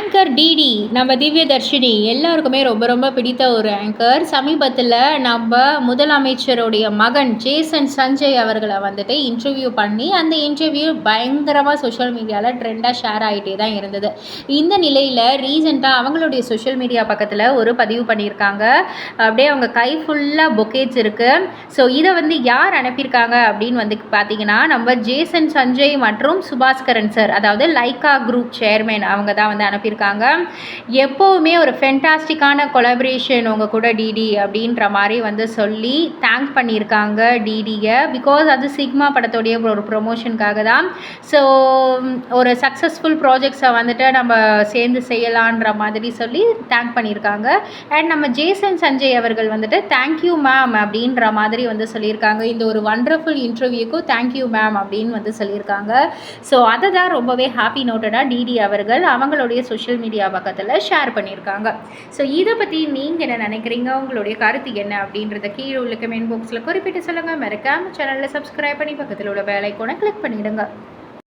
Anchor DD நம்ம திவ்யதர்ஷினி எல்லாருக்குமே ரொம்ப ரொம்ப பிடித்த ஒரு ஆங்கர். சமீபத்தில் நம்ம முதலமைச்சருடைய மகன் ஜேசன் சஞ்சய் அவர்களை வந்துட்டு இன்டர்வியூ பண்ணி அந்த இன்டர்வியூ பயங்கரமாக சோஷியல் மீடியாவில் ட்ரெண்டாக ஷேர் ஆகிட்டே தான் இருந்தது. இந்த நிலையில் ரீசெண்டாக அவங்களுடைய சோஷியல் மீடியா பக்கத்தில் ஒரு பதிவு பண்ணியிருக்காங்க. அப்படியே அவங்க கை ஃபுல்லாக பொக்கேட்ஸ் இருக்குது. ஸோ இதை வந்து யார் அனுப்பியிருக்காங்க அப்படின்னு வந்து பார்த்தீங்கன்னா நம்ம ஜேசன் சஞ்சய் மற்றும் சுபாஸ்கரன் சார், அதாவது லைக்கா குரூப் சேர்மேன், அவங்க தான் வந்து அனுப்பியிருக்காங்க. எப்போவுமே ஒரு ஃபென்டாஸ்டிக்கான கொலாபரேஷன் உங்கள் கூட டிடி அப்படின்ற மாதிரி வந்து சொல்லி தேங்க் பண்ணியிருக்காங்க டிடியை. பிகாஸ் அது சிக்மா படத்தோடைய ஒரு ப்ரொமோஷனுக்காக தான். ஸோ ஒரு சக்ஸஸ்ஃபுல் ப்ராஜெக்ட்ஸை வந்துட்டு நம்ம சேர்ந்து செய்யலான்ற மாதிரி சொல்லி தேங்க் பண்ணியிருக்காங்க. அண்ட் நம்ம ஜேசன் சஞ்சய் அவர்கள் வந்துட்டு தேங்க்யூ மேம் அப்படின்ற மாதிரி வந்து சொல்லியிருக்காங்க. இந்த ஒரு வண்டர்ஃபுல் இன்டர்வியூக்கும் தேங்க்யூ மேம் அப்படின்னு வந்து சொல்லியிருக்காங்க. ஸோ அதை தான் ரொம்பவே ஹாப்பி நோட்டடாக டிடி அவர்கள் அவங்களுடைய சோஷியல் மீடியா பக்கத்தில் ஷேர் பண்ணியிருக்காங்க. ஸோ இதை பற்றி நீங்கள் என்ன நினைக்கிறீங்க, உங்களுடைய கருத்து என்ன அப்படின்றத கீழே உள்ள கமெண்ட் பாக்ஸில் குறிப்பிட்டு சொல்லுங்கள். மறக்காம சேனலில் சப்ஸ்கிரைப் பண்ணி பக்கத்தில் உள்ள பெல் ஐகானை கிளிக் பண்ணிவிடுங்க.